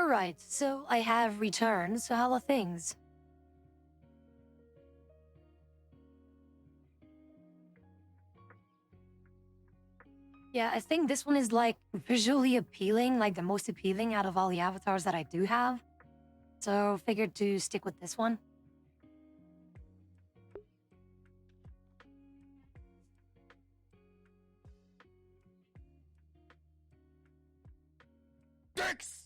Alright, so I have returned, so how are things? Yeah, I think this one is like visually appealing, like the most appealing out of all the avatars that I do have. So figured to stick with this one. Dicks!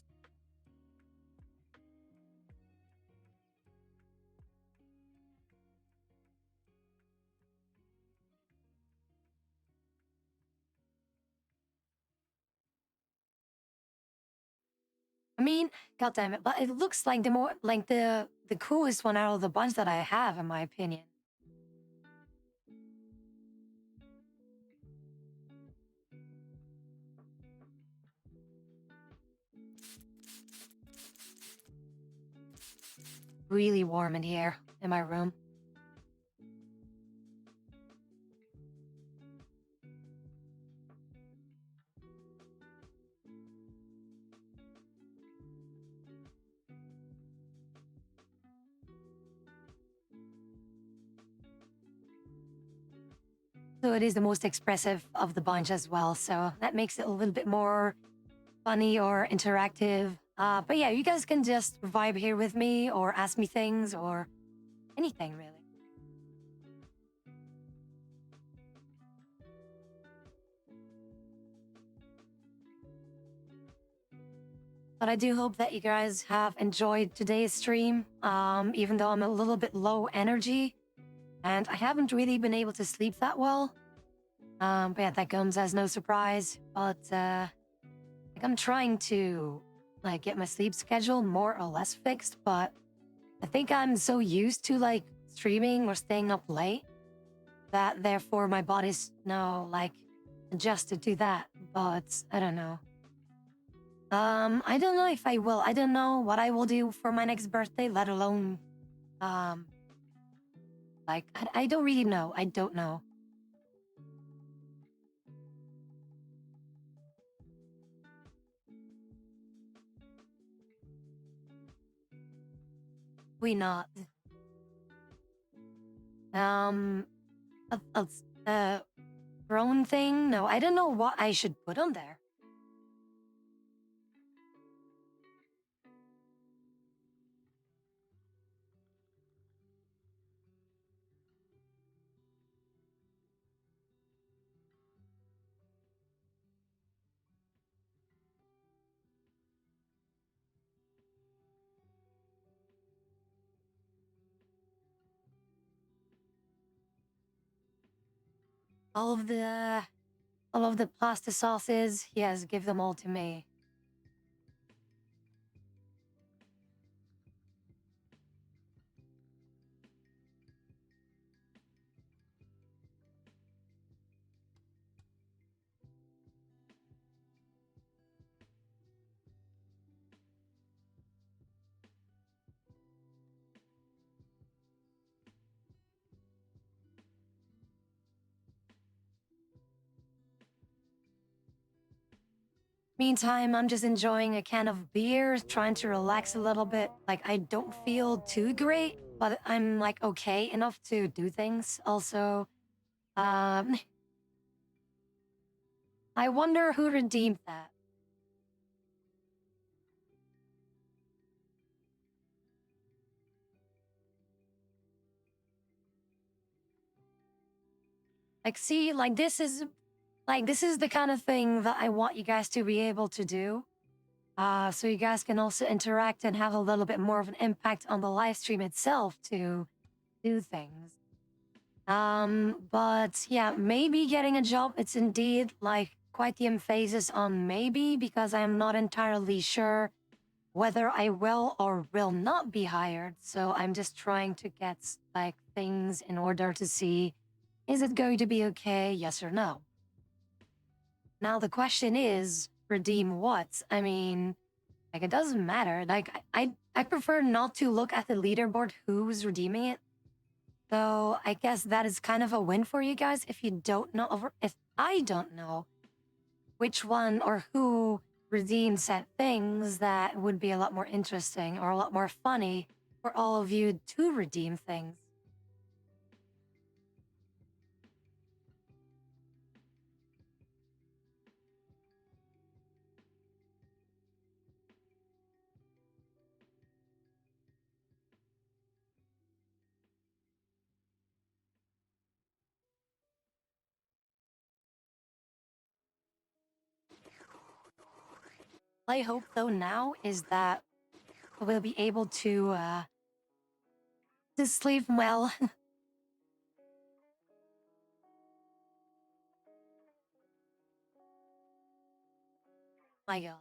I mean, god damn it, but it looks like the more like the coolest one out of the bunch that I have, in my opinion. Really warm in here in my room. So it is the most expressive of the bunch as well, so that makes it a little bit more funny or interactive. But yeah, you guys can just vibe here with me or ask me things or anything really. But I do hope that you guys have enjoyed today's stream, even though I'm a little bit low energy and I haven't really been able to sleep that well. But yeah, that comes as no surprise. But like I'm trying to like get my sleep schedule more or less fixed, but I think I'm so used to like streaming or staying up late that therefore my body's now like adjusted to that. But I don't know. I don't know if I will. I don't know what I will do for my next birthday, let alone, um, like, I don't really know. I don't know. We not. Um, a throne thing? No, I don't know what I should put on there. All of the, all of the pasta sauces, yes, give them all to me. Meantime, I'm just enjoying a can of beer, trying to relax a little bit. Like, I don't feel too great, but I'm like okay enough to do things. Also, um, I wonder who redeemed that. Like, see, this is the kind of thing that I want you guys to be able to do. So you guys can also interact and have a little bit more of an impact on the live stream itself to do things. But yeah, maybe getting a job, it's indeed like quite the emphasis on maybe because I'm not entirely sure whether I will or will not be hired. So I'm just trying to get like things in order to see, is it going to be okay? Yes or no? Now the question is, redeem what? I mean, like it doesn't matter. Like I prefer not to look at the leaderboard who's redeeming it. So I guess that is kind of a win for you guys if you don't know, if I don't know which one or who redeem set things that would be a lot more interesting or a lot more funny for all of you to redeem things. I hope though now is that we'll be able to sleep well. My god.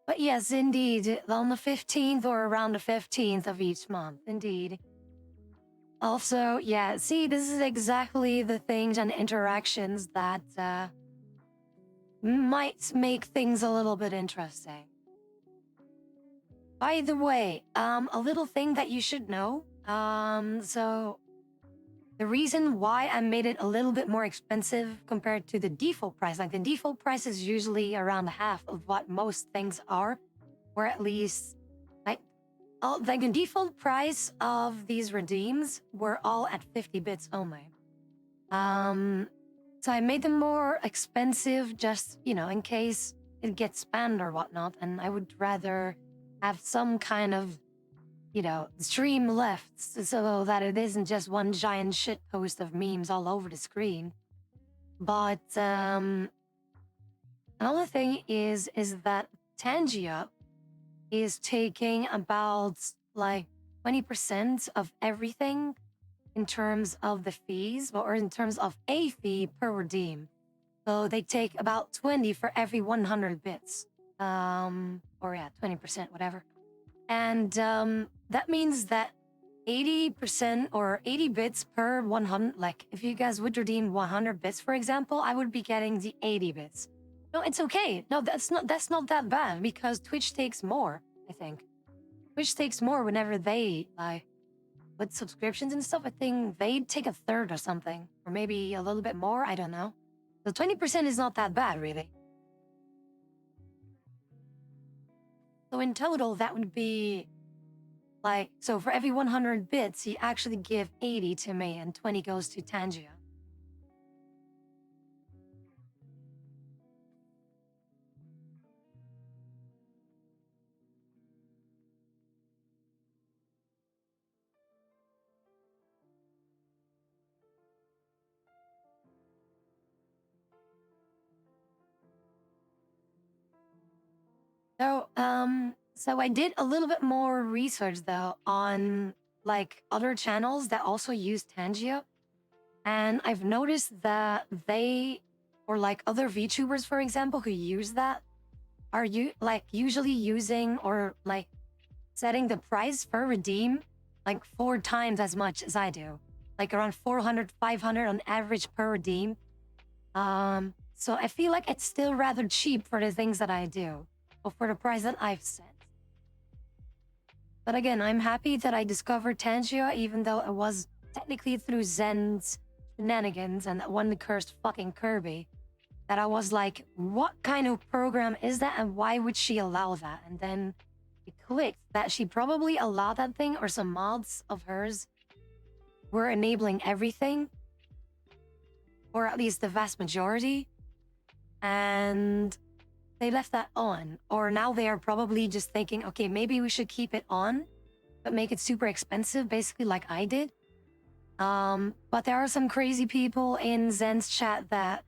But yes, indeed, on the 15th or around the 15th of each month, indeed. Also, yeah, see, this is exactly the things and interactions that might make things a little bit interesting. By the way, a little thing that you should know. So the reason why I made it a little bit more expensive compared to the default price, like the default price is usually around half of what most things are, or at least like like the default price of these redeems were all at 50 bits only. So I made them more expensive just, in case it gets spammed or whatnot, and I would rather have some kind of, stream left so that it isn't just one giant shit post of memes all over the screen. But another thing is that Tangia is taking about like 20% of everything in terms of the fees, or in terms of a fee per redeem. So they take about 20 for every 100 bits. Or yeah, 20%, whatever. And that means that 80% or 80 bits per 100, like if you guys would redeem 100 bits, for example, I would be getting the 80 bits. No, it's okay. No, that's not that bad because Twitch takes more, I think. Twitch takes more whenever they like with subscriptions and stuff. I think they take a third or something, or maybe a little bit more. I don't know. So 20% is not that bad, really. So in total, that would be like, so for every 100 bits, you actually give 80 to me and 20 goes to Tangia. So I did a little bit more research though on like other channels that also use Tangia, and I've noticed that they, or like other VTubers, for example, who use that, are you like usually using or like setting the price for redeem like 4 times as much as I do, like around 400, 500 on average per redeem. So I feel like it's still rather cheap for the things that I do, or for the price that I've set. But again, I'm happy that I discovered Tangia, even though it was technically through Zen's shenanigans and that one cursed fucking Kirby. That I was like, what kind of program is that and why would she allow that? And then it clicked that she probably allowed that thing, or some mods of hers were enabling everything, or at least the vast majority. And they left that on. Or now they are probably just thinking, okay, maybe we should keep it on, but make it super expensive, basically like I did. But there are some crazy people in Zen's chat that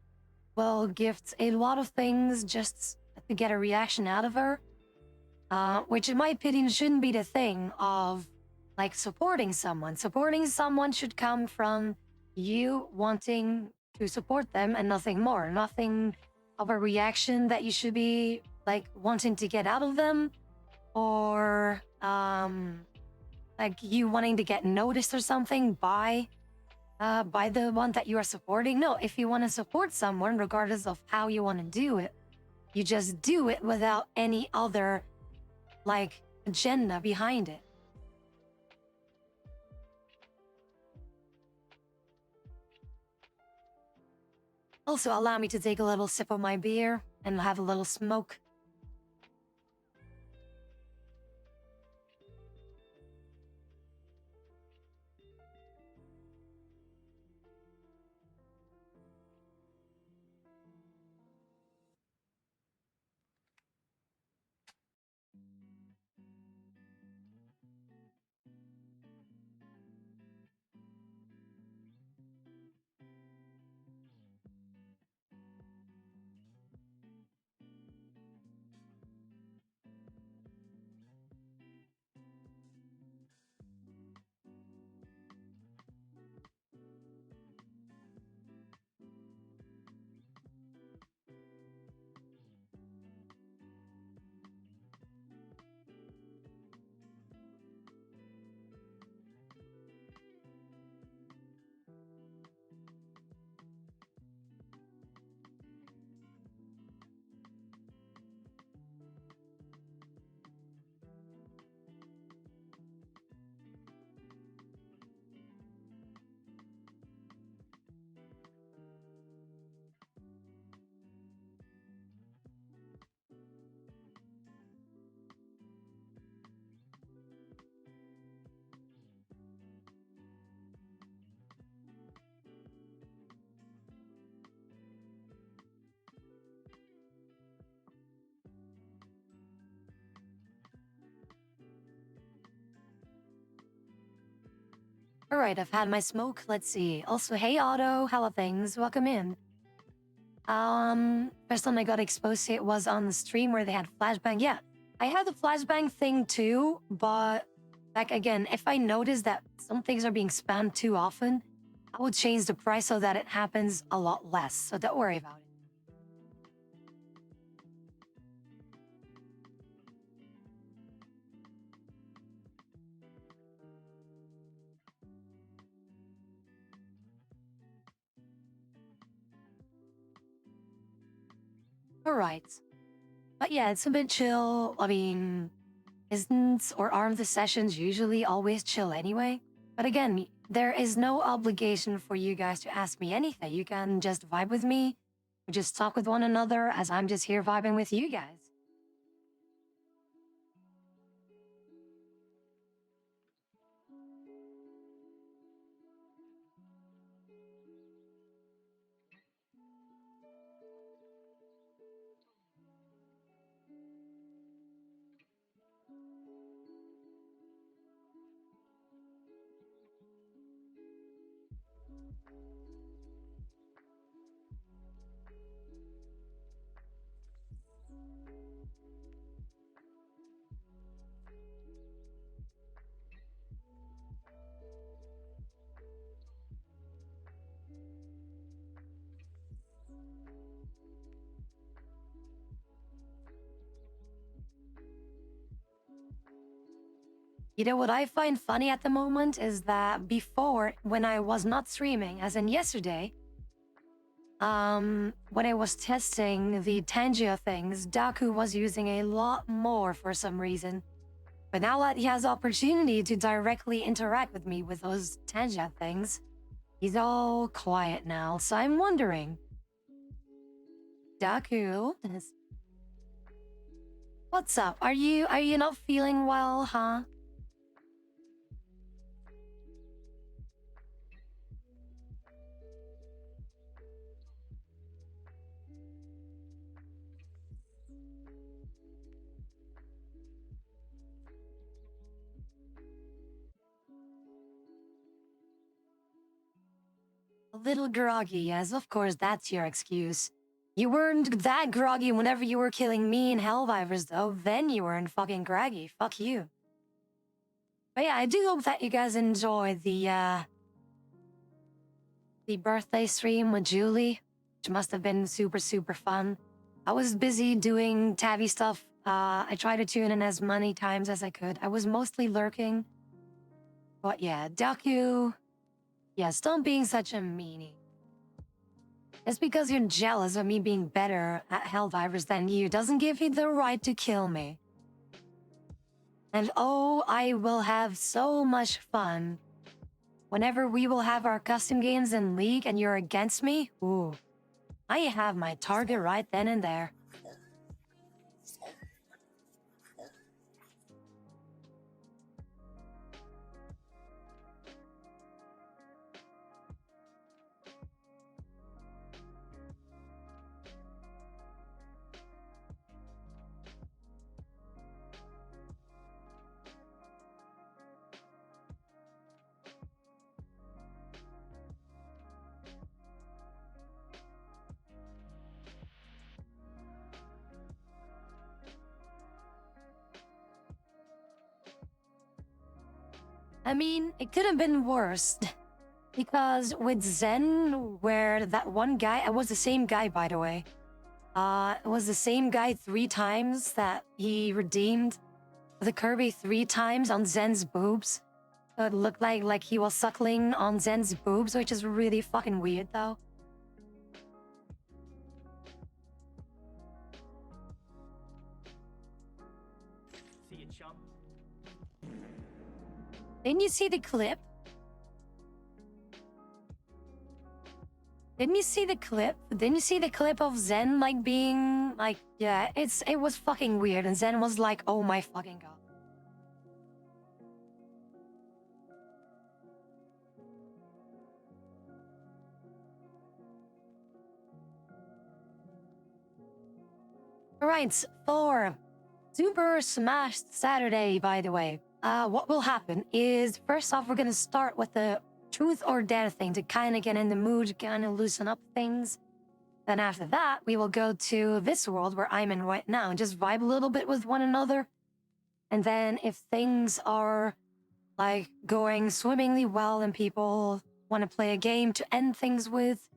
will gift a lot of things just to get a reaction out of her. Which in my opinion shouldn't be the thing of like supporting someone. Supporting someone should come from you wanting to support them and nothing more. Nothing of a reaction that you should be like wanting to get out of them, or like you wanting to get noticed or something by the one that you are supporting. No, if you want to support someone, regardless of how you want to do it, you just do it without any other like agenda behind it. Also, allow me to take a little sip of my beer and have a little smoke. Alright, I've had my smoke. Let's see. Also, hey Otto, hello things. Welcome in. First time I got exposed to it was on the stream where they had flashbang. Yeah, I had the flashbang thing too, but like again, if I notice that some things are being spammed too often, I would change the price so that it happens a lot less. So don't worry about it. Alright. But yeah, it's a bit chill. I mean, isn't or aren't the sessions usually always chill anyway? But again, there is no obligation for you guys to ask me anything. You can just vibe with me, or just talk with one another as I'm just here vibing with you guys. You know what I find funny at the moment is that before, when I was not streaming, as in yesterday, when I was testing the Tangia things, Daku was using a lot more for some reason. But now that he has opportunity to directly interact with me with those Tangia things, he's all quiet now. So I'm wondering, Daku, what's up? Are you not feeling well, huh? A little groggy, yes, of course, that's your excuse. You weren't that groggy whenever you were killing me and Hellvivers, though. Then you weren't fucking groggy. Fuck you. But yeah, I do hope that you guys enjoy the birthday stream with Julie, which must have been super, super fun. I was busy doing Tabi stuff. I tried to tune in as many times as I could. I was mostly lurking. But yeah, Daku, yeah, stop being such a meanie. Just because you're jealous of me being better at Helldivers than you doesn't give you the right to kill me. And oh, I will have so much fun. Whenever we will have our custom games in League and you're against me, ooh, I have my target right then and there. I mean, it could have been worse. Because with Zen, where that one guy, it was the same guy, by the way. It was the same guy 3 times that he redeemed the Kirby 3 times on Zen's boobs. So it looked like he was suckling on Zen's boobs, which is really fucking weird, though. See you, chump. Didn't you see the clip? Didn't you see the clip? Didn't you see the clip of Zen, like, being, like, yeah, it was fucking weird, and Zen was like, oh my fucking god. Alright, for Super Smash Saturday, by the way, what will happen is, first off, we're gonna start with the truth or dare thing to kind of get in the mood, kind of loosen up things. Then after that, we will go to this world where I'm in right now and just vibe a little bit with one another. And then if things are like going swimmingly well and people want to play a game to end things with,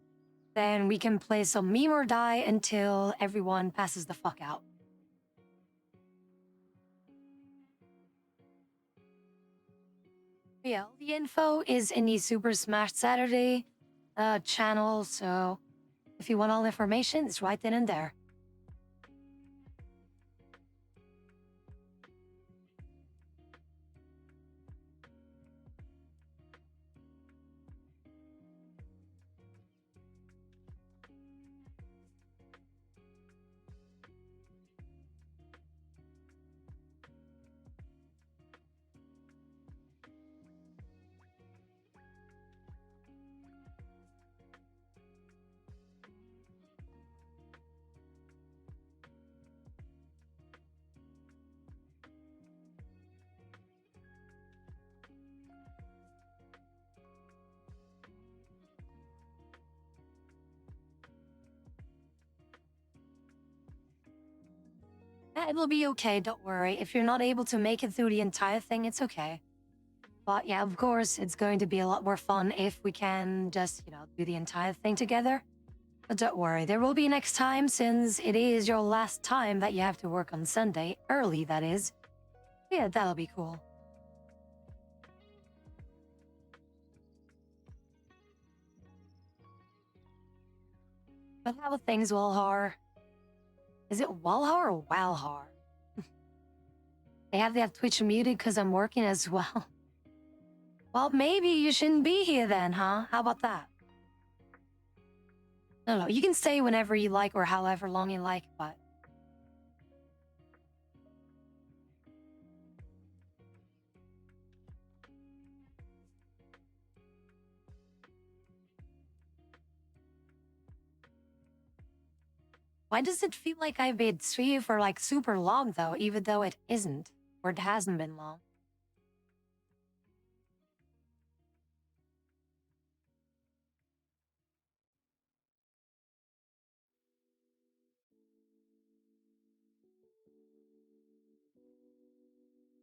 then we can play some meme or die until everyone passes the fuck out. Yeah, the info is in the Super Smash Saturday channel, so if you want all information, it's right then and there. It'll be okay, don't worry. If you're not able to make it through the entire thing, it's okay. But yeah, of course, it's going to be a lot more fun if we can just, do the entire thing together. But don't worry, there will be next time since it is your last time that you have to work on Sunday, early that is. Yeah, that'll be cool. But how are things, Walhar? Is it Walhar or Walhar? They have that Twitch muted because I'm working as well. Well, maybe you shouldn't be here then, huh? How about that? No, you can stay whenever you like or however long you like, but... Why does it feel like I've been streaming for like super long though, even though it isn't, or it hasn't been long?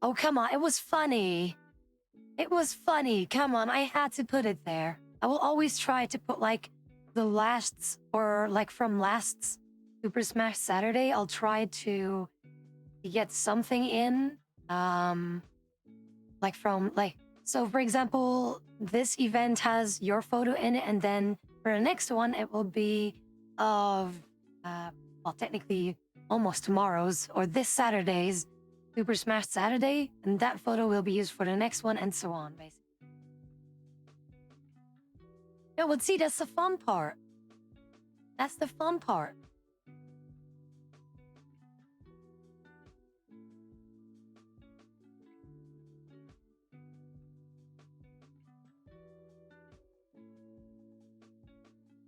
Oh, come on, it was funny. It was funny, come on, I had to put it there. I will always try to put like the lasts, or like from lasts Super Smash Saturday, I'll try to get something in. Like from like, so for example, this event has your photo in it, and then for the next one, it will be of, well, technically almost tomorrow's or this Saturday's Super Smash Saturday, and that photo will be used for the next one, and so on, basically. No, but see, that's the fun part. That's the fun part.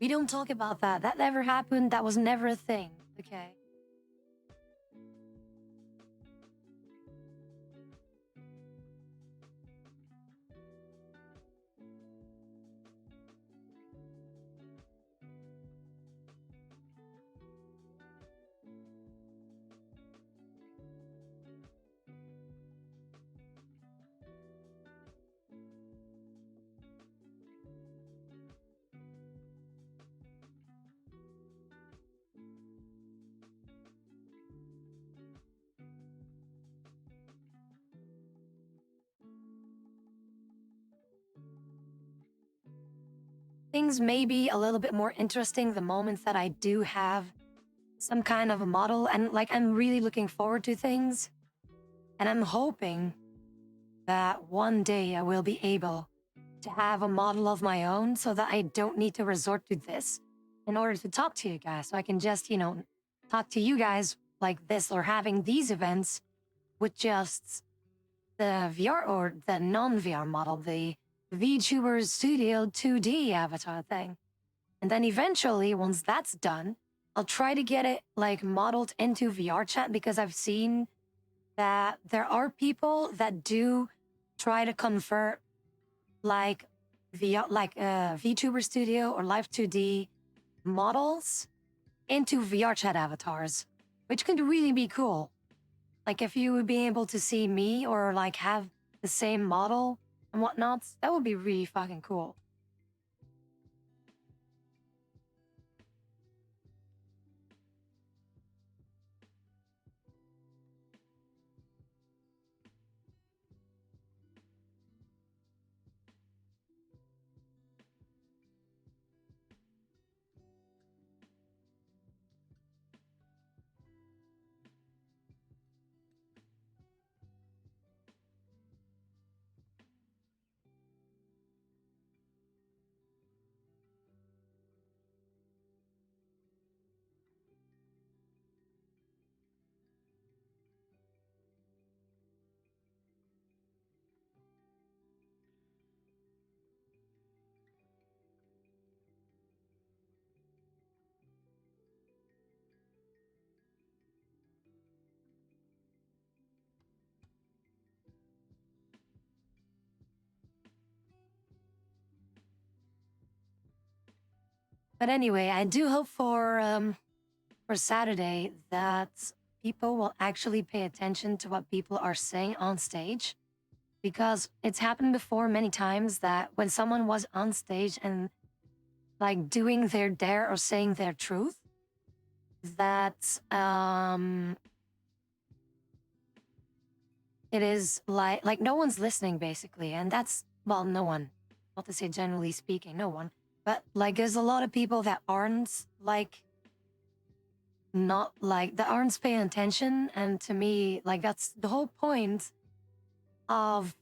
We don't talk about that. That never happened. That was never a thing. Okay. Things may be a little bit more interesting the moments that I do have some kind of a model, and like I'm really looking forward to things. And I'm hoping that one day I will be able to have a model of my own so that I don't need to resort to this in order to talk to you guys. So I can just, talk to you guys like this, or having these events with just the VR or the non-VR model, the VTuber Studio 2D avatar thing. And then eventually, once that's done, I'll try to get it like modeled into VR chat, because I've seen that there are people that do try to convert like VTuber Studio or Live 2D models into VR chat avatars, which could really be cool. Like if you would be able to see me or like have the same model and whatnot, that would be really fucking cool. But anyway, I do hope for Saturday that people will actually pay attention to what people are saying on stage, because it's happened before many times that when someone was on stage and like doing their dare or saying their truth, that it is like no one's listening basically, and that's, well, no one, not to say generally speaking, no one, but like there's a lot of people that aren't like not like that aren't paying attention, and to me, like that's the whole point of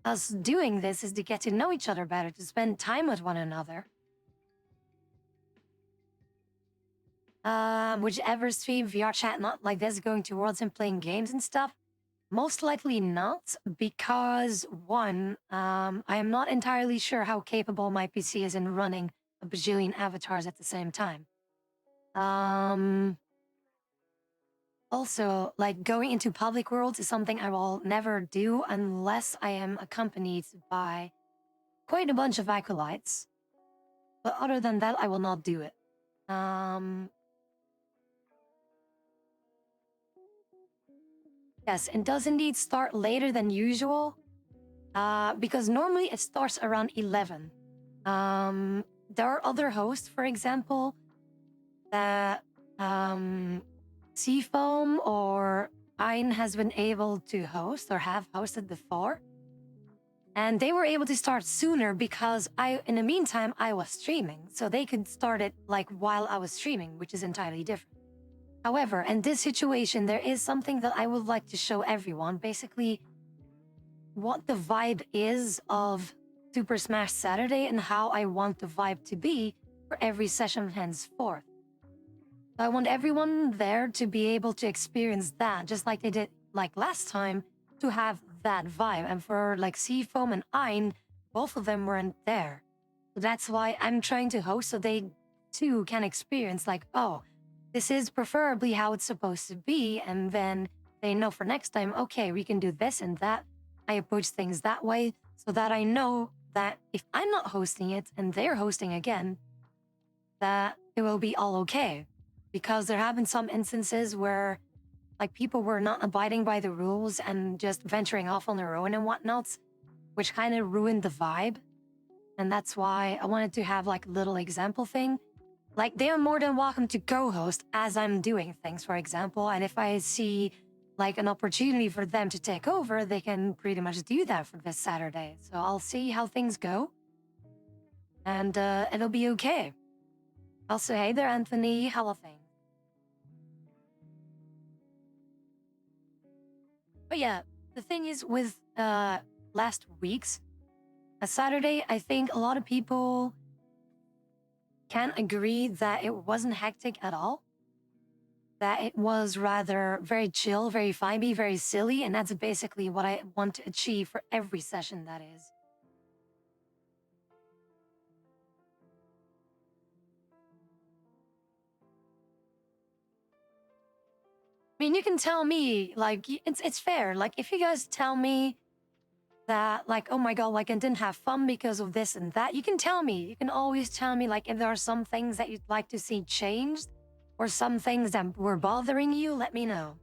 us doing this, is to get to know each other better, to spend time with one another. Whichever stream VR chat not like this going towards and playing games and stuff, most likely not, because one, I am not entirely sure how capable my PC is in running a bajillion avatars at the same time. Also, like going into public worlds is something I will never do unless I am accompanied by quite a bunch of acolytes. But other than that, I will not do it. Yes, it does indeed start later than usual, because normally it starts around 11. There are other hosts, for example, that Seafoam or Ein has been able to host or have hosted before. And they were able to start sooner because in the meantime, I was streaming. So they could start it like while I was streaming, which is entirely different. However, in this situation, there is something that I would like to show everyone. Basically, what the vibe is of Super Smash Saturday and how I want the vibe to be for every session henceforth. I want everyone there to be able to experience that, just like they did like last time, to have that vibe. And for like Seafoam and Ein, both of them weren't there. So that's why I'm trying to host so they too can experience like, oh, this is preferably how it's supposed to be. And then they know for next time, okay, we can do this and that. I approach things that way so that I know that if I'm not hosting it and they're hosting again, that it will be all okay. Because there have been some instances where like people were not abiding by the rules and just venturing off on their own and whatnot, which kind of ruined the vibe. And that's why I wanted to have like a little example thing. Like they are more than welcome to co-host as I'm doing things, for example. And if I see like an opportunity for them to take over, they can pretty much do that for this Saturday. So I'll see how things go. And it'll be okay. Also, hey there, Anthony. How are things? But yeah, the thing is with last week's a Saturday, I think a lot of people can agree that it wasn't hectic at all. That it was rather very chill, very vibey, very silly, and that's basically what I want to achieve for every session, that is. I mean, you can tell me, like, it's fair. Like, if you guys tell me that, like, oh my god, like, I didn't have fun because of this and that, you can tell me. You can always tell me, like, if there are some things that you'd like to see changed or some things that were bothering you, let me know.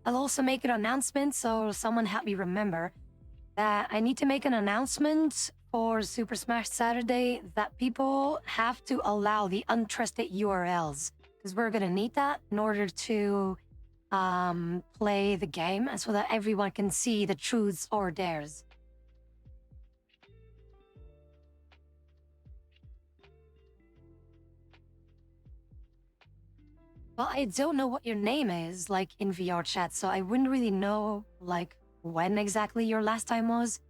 I'll also make an announcement, so someone help me remember that I need to make an announcement for Super Smash Saturday that people have to allow the untrusted URLs because we're gonna need that in order to play the game and so that everyone can see the truths or dares. Well, I don't know what your name is, like, in VR chat, so I wouldn't really know, like, when exactly your last time was.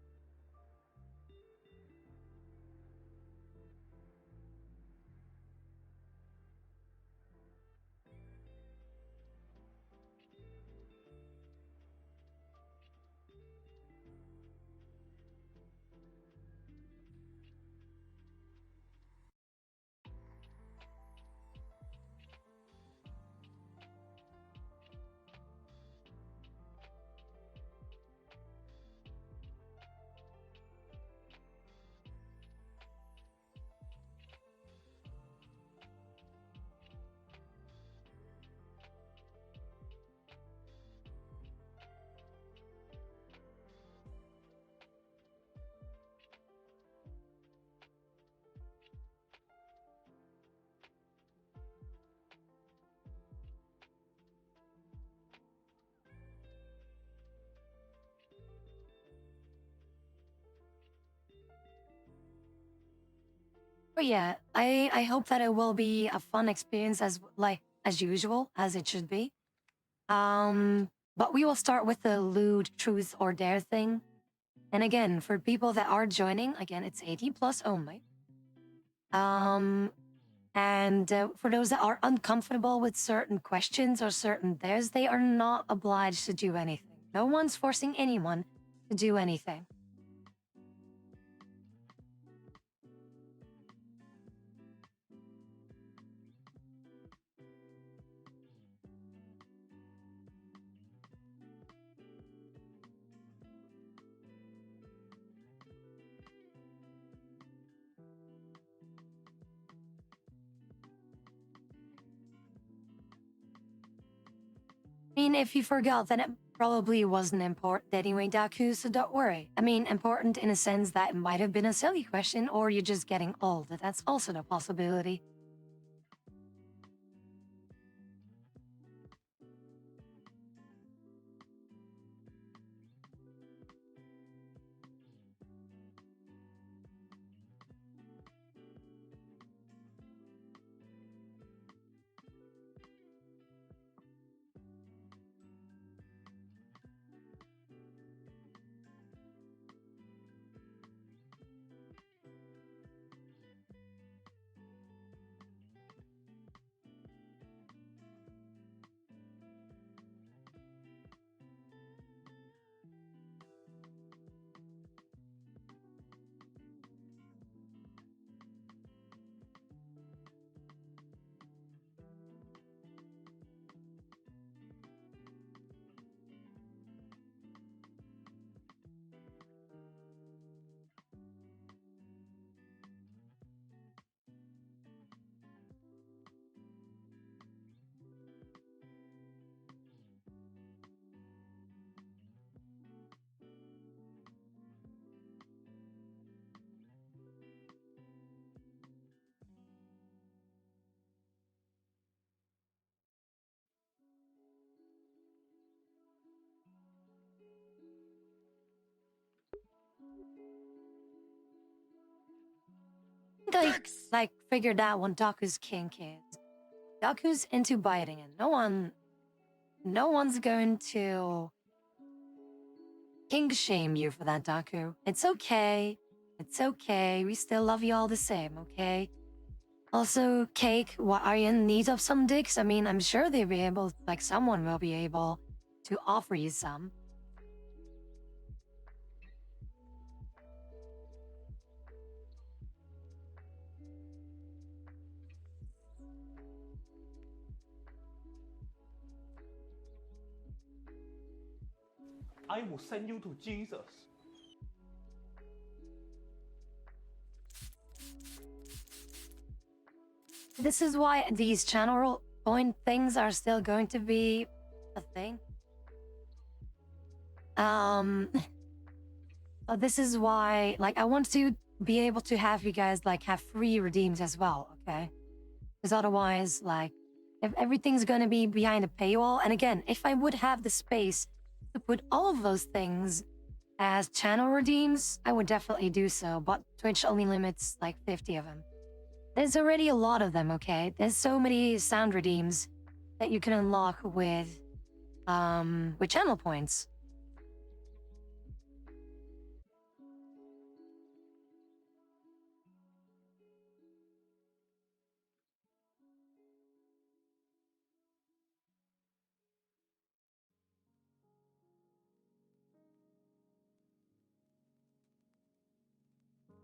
But yeah, I hope that it will be a fun experience as usual, as it should be. But we will start with the lewd truth or dare thing. And again, for people that are joining, again, it's 18 plus only. Um, and for those that are uncomfortable with certain questions or certain dares, they are not obliged to do anything. No one's forcing anyone to do anything. I mean, if you forgot, then it probably wasn't important anyway, Daku, so don't worry. I mean, important in a sense that it might have been a silly question, or you're just getting old. That's also a possibility. I think I like figured out what Daku's kink is. Daku's into biting, and no one's going to kink shame you for that, Daku. It's okay. It's okay. We still love you all the same, okay? Also, Cake, what are you in need of some dicks? I mean, I'm sure they'll be able, like, someone will be able to offer you some. I will send you to Jesus. This is why these channel point things are still going to be a thing. So this is why, like, I want to be able to have you guys like have free redeems as well, okay? Because otherwise, like, if everything's gonna be behind a paywall, and again, if I would have the space to put all of those things as channel redeems, I would definitely do so. But Twitch only limits like 50 of them. There's already a lot of them, okay? There's so many sound redeems that you can unlock with channel points.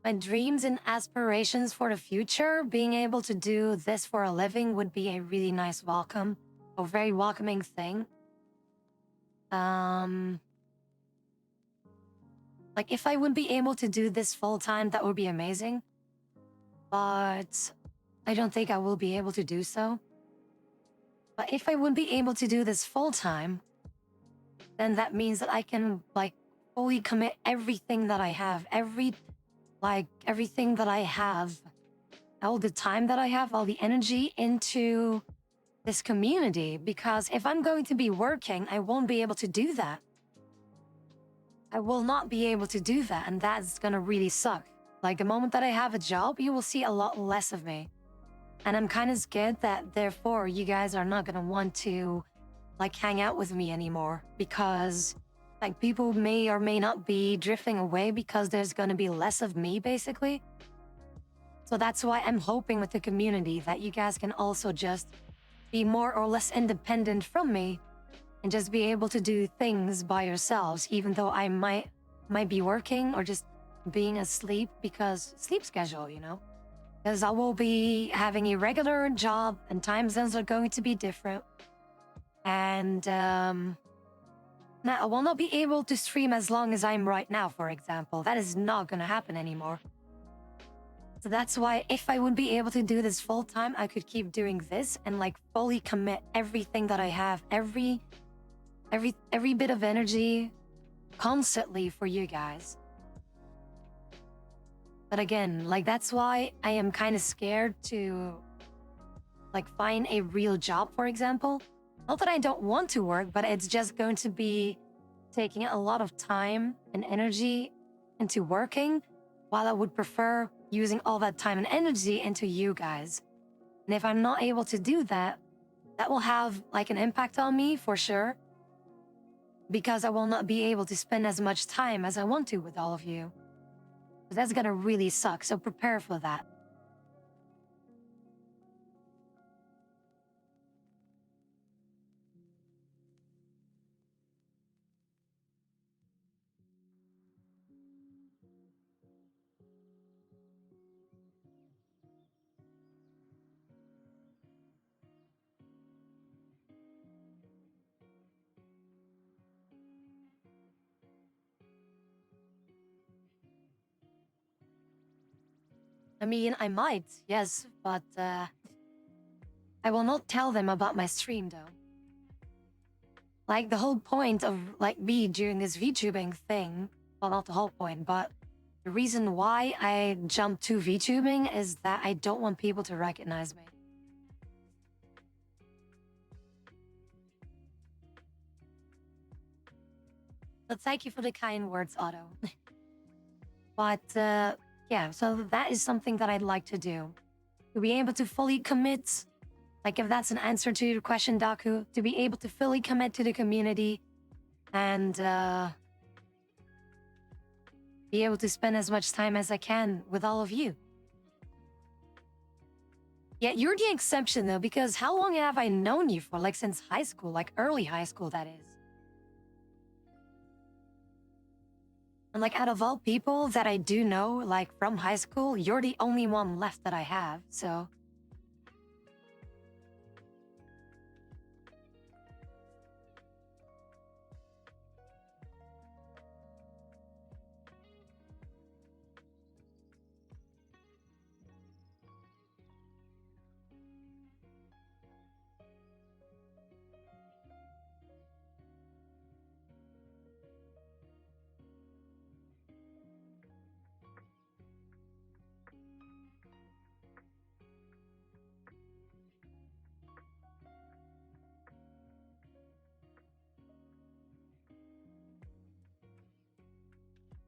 My dreams and aspirations for the future, being able to do this for a living would be a really nice welcome, a very welcoming thing. Like if I would be able to do this full time, that would be amazing. But I don't think I will be able to do so. But if I would be able to do this full time, then that means that I can like fully commit everything that I have, everything that I have, all the time that I have, all the energy into this community. Because if I'm going to be working, I won't be able to do that. I will not be able to do that, and that's gonna really suck. Like the moment that I have a job, you will see a lot less of me. And I'm kind of scared that therefore you guys are not gonna want to like hang out with me anymore, because like people may or may not be drifting away because there's gonna be less of me basically. So that's why I'm hoping with the community that you guys can also just be more or less independent from me and just be able to do things by yourselves, even though I might be working or just being asleep because sleep schedule, you know? Because I will be having a regular job and time zones are going to be different. And now I will not be able to stream as long as I'm right now, for example. That is not going to happen anymore. So that's why if I would be able to do this full time, I could keep doing this and like fully commit everything that I have, every bit of energy constantly for you guys. But again, like that's why I am kind of scared to like find a real job, for example. Not that I don't want to work, but it's just going to be taking a lot of time and energy into working, while I would prefer using all that time and energy into you guys. And if I'm not able to do that, that will have like an impact on me for sure, because I will not be able to spend as much time as I want to with all of you. So that's gonna really suck, so prepare for that. I mean, I might, yes, but I will not tell them about my stream though. Like the whole point of like me doing this VTubing thing, well, not the whole point, but the reason why I jumped to VTubing is that I don't want people to recognize me. But thank you for the kind words, Otto. But yeah, so that is something that I'd like to do. To be able to fully commit, like if that's an answer to your question, Daku, to be able to fully commit to the community and be able to spend as much time as I can with all of you. Yeah, you're the exception though, because how long have I known you for? Like since high school, like early high school, that is. And like out of all people that I do know, like from high school, you're the only one left that I have, so.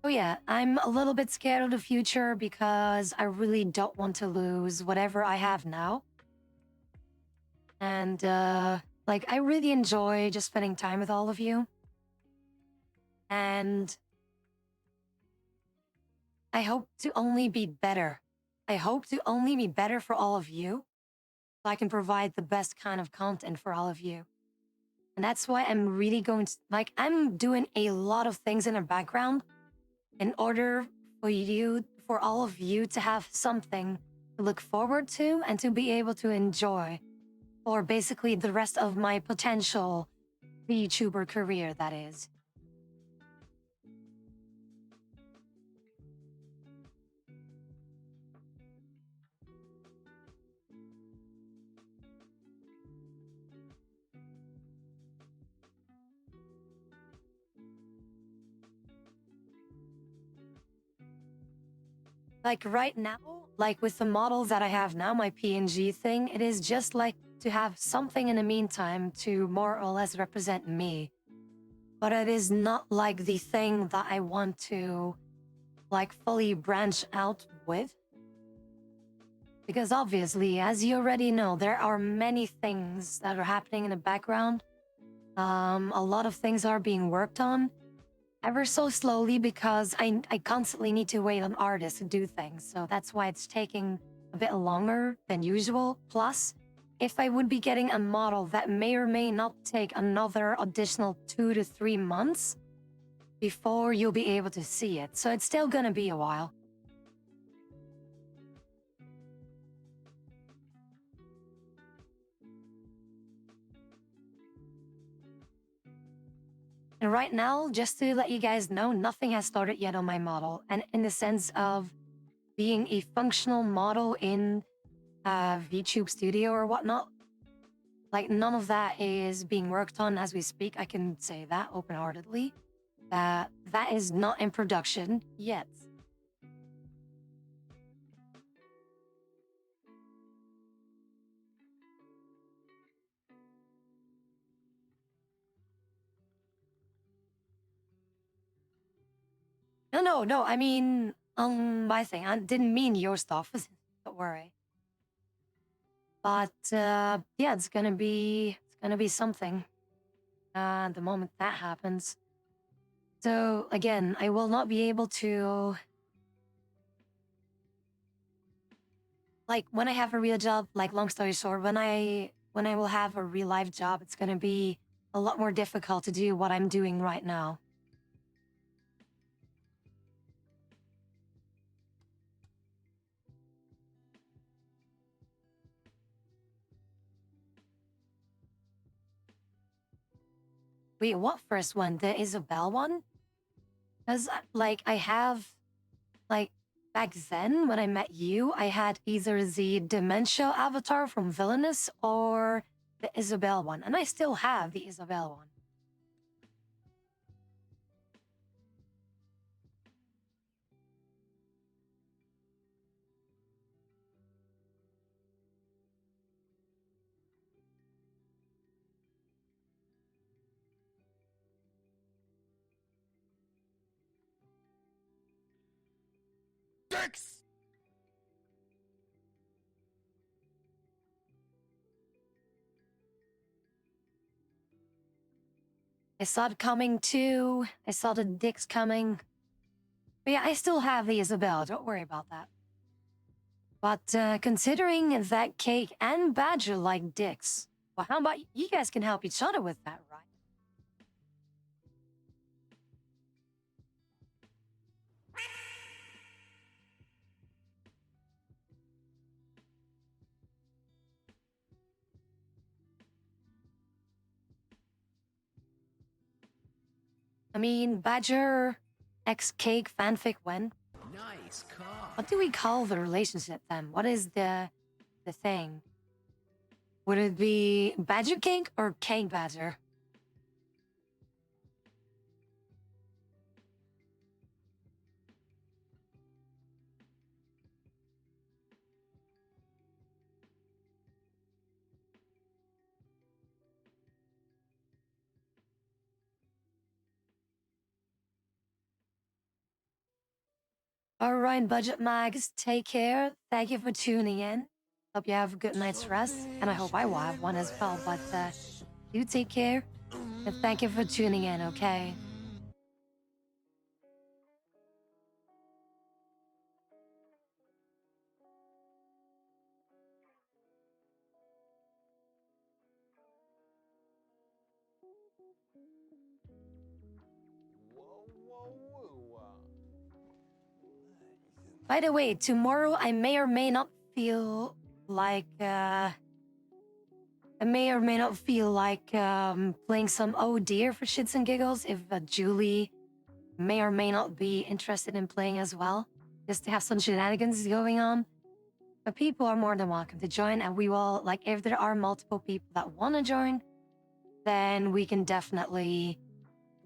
Oh yeah, I'm a little bit scared of the future because I really don't want to lose whatever I have now. And like I really enjoy just spending time with all of you. And I hope to only be better. I hope to only be better for all of you so I can provide the best kind of content for all of you. And that's why I'm really going to, like, I'm doing a lot of things in the background in order for all of you to have something to look forward to and to be able to enjoy for basically the rest of my potential VTuber career, that is. Like right now, like with the models that I have now, my PNG thing, it is just like to have something in the meantime to more or less represent me. But it is not like the thing that I want to like fully branch out with. Because obviously, as you already know, there are many things that are happening in the background. A lot of things are being worked on ever so slowly because I constantly need to wait on artists to do things. So that's why it's taking a bit longer than usual. Plus, if I would be getting a model, that may or may not take another additional 2 to 3 months before you'll be able to see it. So it's still gonna be a while. And right now, just to let you guys know, nothing has started yet on my model. And in the sense of being a functional model in VTube Studio or whatnot, like none of that is being worked on as we speak. I can say that open-heartedly. That is not in production yet. No. I mean, my thing. I didn't mean your stuff. Don't worry. But yeah, it's gonna be something. The moment that happens. So again, I will not be able to like when I have a real job, like long story short, when I will have a real life job, it's gonna be a lot more difficult to do what I'm doing right now. Wait, what first one? The Isabel one? Because like I have like back then when I met you, I had either the dementia avatar from Villainous or the Isabel one, and I still have the Isabel one. Dicks! I saw it coming too. I saw the dicks coming. But yeah, I still have the Isabel. Don't worry about that. But considering that Cake and Badger like dicks, well, how about you guys can help each other with that, right? I mean, Badger X Cake fanfic when? Nice car. What do we call the relationship then? What is the thing? Would it be Badger Cake or Cake Badger? All right, Budget Mags, take care. Thank you for tuning in. Hope you have a good night's rest, and I hope I will have one as well. But you take care, and thank you for tuning in. Okay. By the way, tomorrow I may or may not feel like playing some Oh Dear for shits and giggles. If Julie may or may not be interested in playing as well, just to have some shenanigans going on. But people are more than welcome to join, and we will, like, if there are multiple people that want to join, then we can definitely,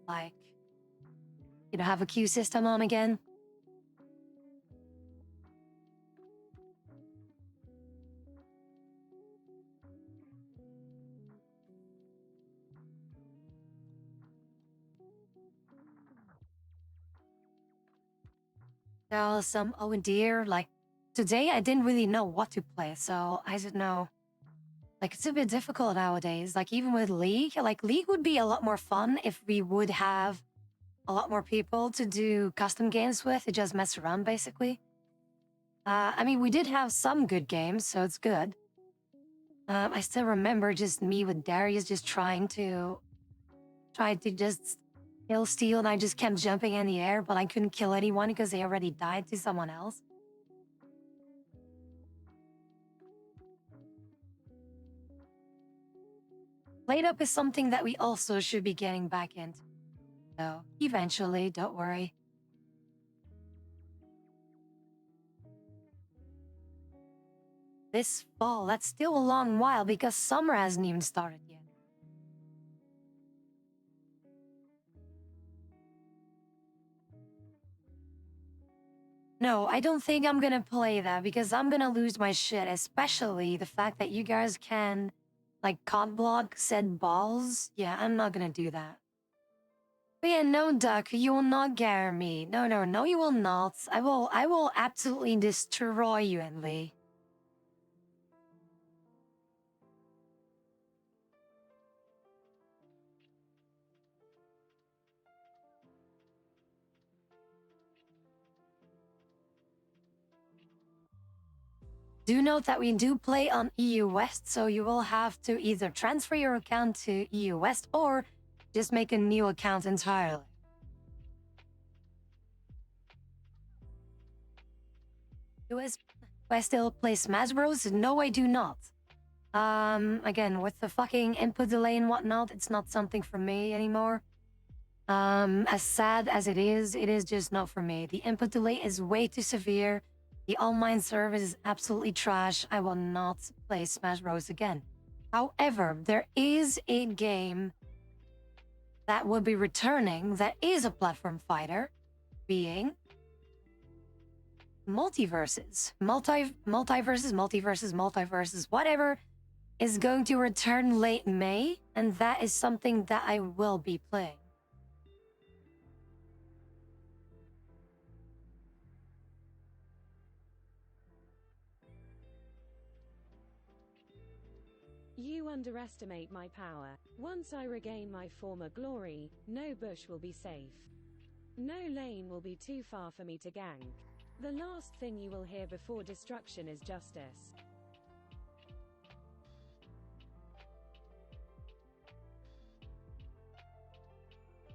like, have a queue system on again. So some oh dear, like today I didn't really know what to play, so I didn't know. Like it's a bit difficult nowadays. Like even with League, like League would be a lot more fun if we would have a lot more people to do custom games with, to just mess around basically. I mean, we did have some good games, so it's good. I still remember just me with Darius just trying to just kill Steel, and I just kept jumping in the air, but I couldn't kill anyone because they already died to someone else. Blade Up is something that we also should be getting back into. So eventually, don't worry. This fall, that's still a long while because summer hasn't even started yet. No, I don't think I'm gonna play that because I'm gonna lose my shit, especially the fact that you guys can, like, cod block said balls. Yeah, I'm not gonna do that. But yeah, no, Duck, you will not scare me. No, no, no, you will not. I will absolutely destroy you, Envy. Do note that we do play on EU West, so you will have to either transfer your account to EU West or just make a new account entirely. Do I still play Smash Bros? No, I do not. Again, with the fucking input delay and whatnot, it's not something for me anymore. As sad as it is just not for me. The input delay is way too severe. The online service is absolutely trash. I will not play Smash Bros. Again. However, there is a game that will be returning that is a platform fighter, being multiverses. Multiverses, whatever, is going to return late May, and that is something that I will be playing. You underestimate my power. Once I regain my former glory, no bush will be safe. No lane will be too far for me to gank. The last thing you will hear before destruction is justice.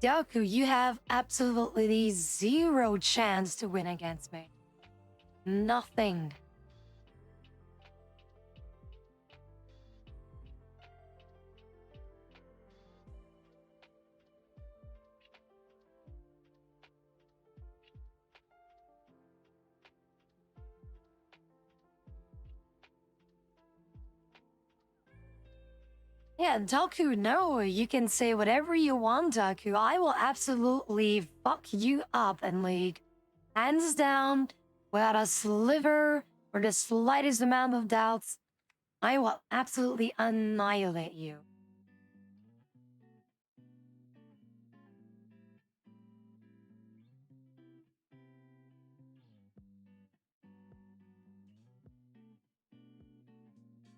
Deku, you have absolutely zero chance to win against me. Nothing. Yeah, Deku, no, you can say whatever you want, Deku. I will absolutely fuck you up in League. Hands down, without a sliver or the slightest amount of doubts, I will absolutely annihilate you.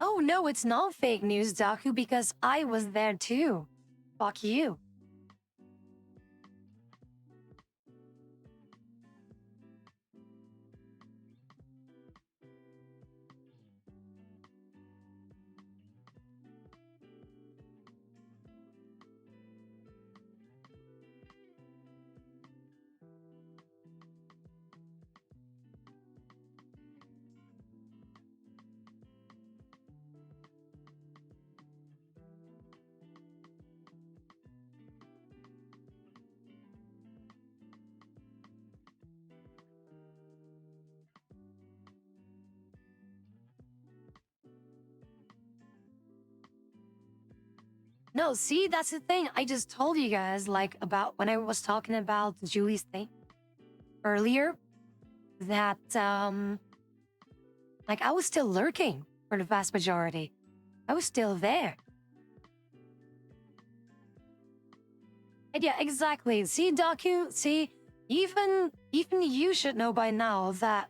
Oh no, it's not fake news, Daku, because I was there too. Fuck you. No, see, that's the thing. I just told you guys, like, about when I was talking about Julie's thing earlier, that, like, I was still lurking for the vast majority. I was still there. And yeah, exactly. See, Daku, see, even you should know by now that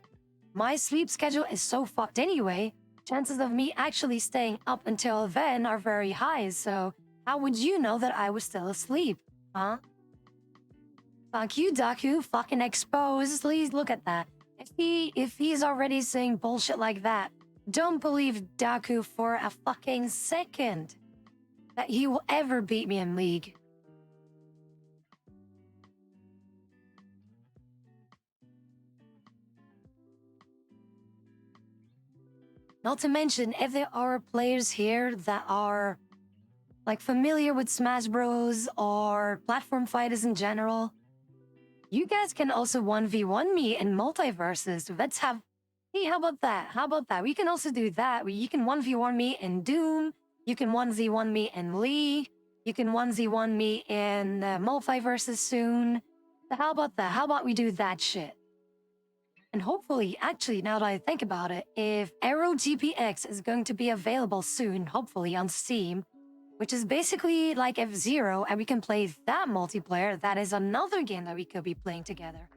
my sleep schedule is so fucked anyway. Chances of me actually staying up until then are very high, so how would you know that I was still asleep? Huh? Fuck you, Daku, fucking exposed. Please look at that. If he's already saying bullshit like that, don't believe Daku for a fucking second that he will ever beat me in League. Not to mention, if there are players here that are like familiar with Smash Bros. Or platform fighters in general, you guys can also 1v1 me in multiverses. Let's have. Hey, how about that? How about that? We can also do that. You can 1v1 me in Doom. You can 1v1 me in League. You can 1v1 me in multiverses soon. So how about that? How about we do that shit? And hopefully, actually, now that I think about it, if Arrow GPX is going to be available soon, hopefully on Steam, which is basically like F-Zero, and we can play that multiplayer, that is another game that we could be playing together.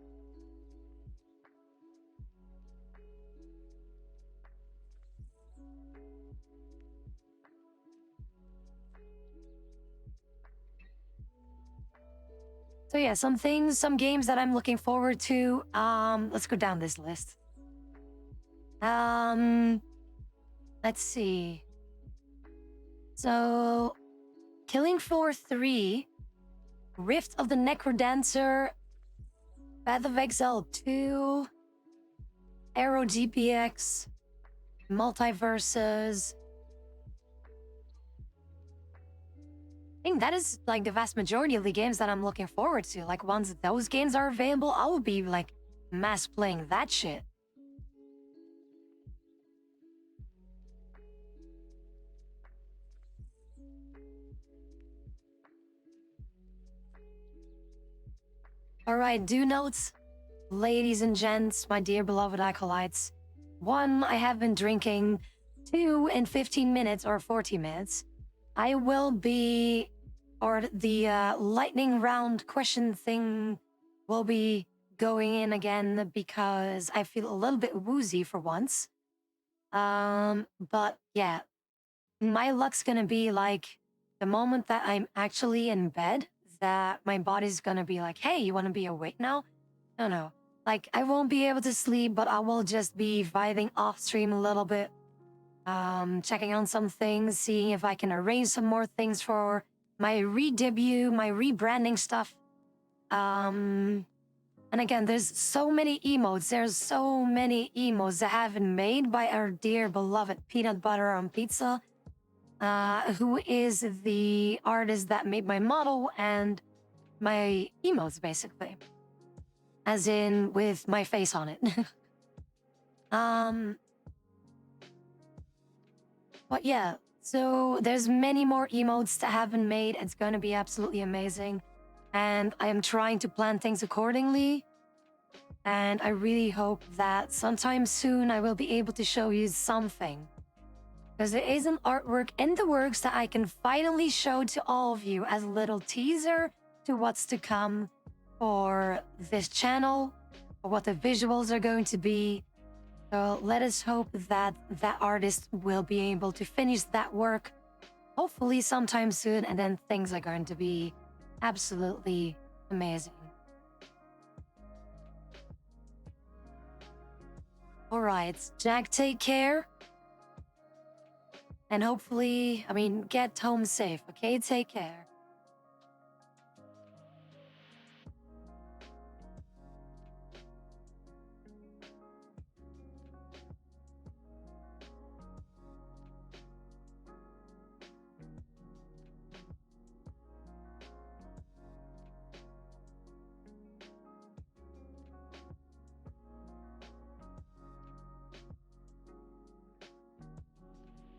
So yeah, some games that I'm looking forward to. Let's go down this list. Let's see. So, Killing Floor 3, Rift of the Necrodancer, Path of Exile 2, Arrow GPX, Multiverses. I think that is like the vast majority of the games that I'm looking forward to. Like once those games are available, I will be like mass playing that shit. Alright, do notes, ladies and gents, my dear beloved acolytes. 1, I have been drinking. 2, in 15 minutes or 40 minutes, I will be, or the lightning round question thing will be going in again because I feel a little bit woozy for once. But yeah, my luck's gonna be like the moment that I'm actually in bed, that my body's gonna be like, hey, you wanna be awake now? No. Like, I won't be able to sleep, but I will just be vibing off stream a little bit. Checking on some things, seeing if I can arrange some more things for my re-debut, my rebranding stuff. And again, there's so many emotes. There's so many emotes that have been made by our dear beloved Peanut Butter on Pizza, who is the artist that made my model and my emotes, basically. As in, with my face on it. But yeah, so there's many more emotes that have been made. It's going to be absolutely amazing. And I am trying to plan things accordingly. And I really hope that sometime soon I will be able to show you something. Because there is an artwork in the works that I can finally show to all of you as a little teaser to what's to come for this channel, or what the visuals are going to be. So let us hope that that artist will be able to finish that work, hopefully sometime soon, and then things are going to be absolutely amazing. All right, Jack, take care. And hopefully, get home safe, okay? Take care.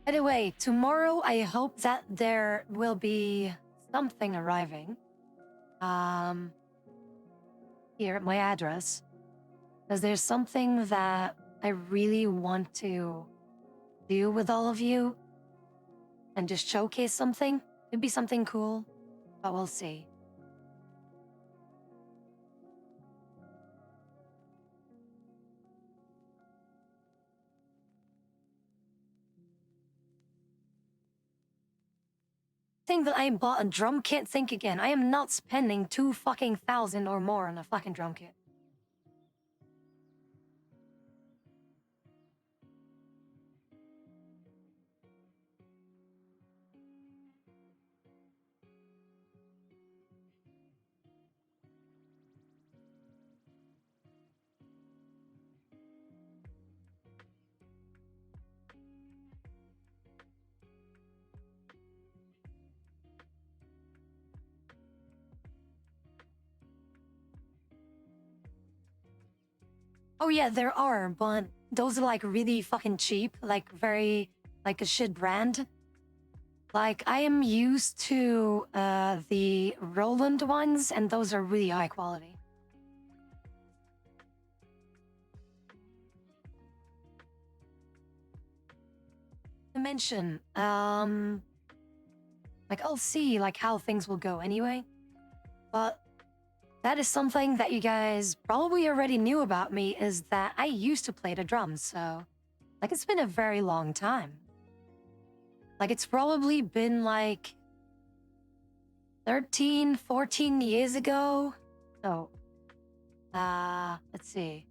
By the way, tomorrow I hope that there will be something arriving. Here at my address. Because there's something that I really want to do with all of you and just showcase something. It'd be something cool, but we'll see. Think that I bought a drum kit? Think again. I am not spending 2,000 or more on a fucking drum kit. Oh yeah, there are, but those are like really fucking cheap, like very like a shit brand. Like I am used to the Roland ones, and those are really high quality. To mention, like I'll see like how things will go anyway. But that is something that you guys probably already knew about me, is that I used to play the drums, so like it's been a very long time. Like it's probably been like 13, 14 years ago. So, let's see.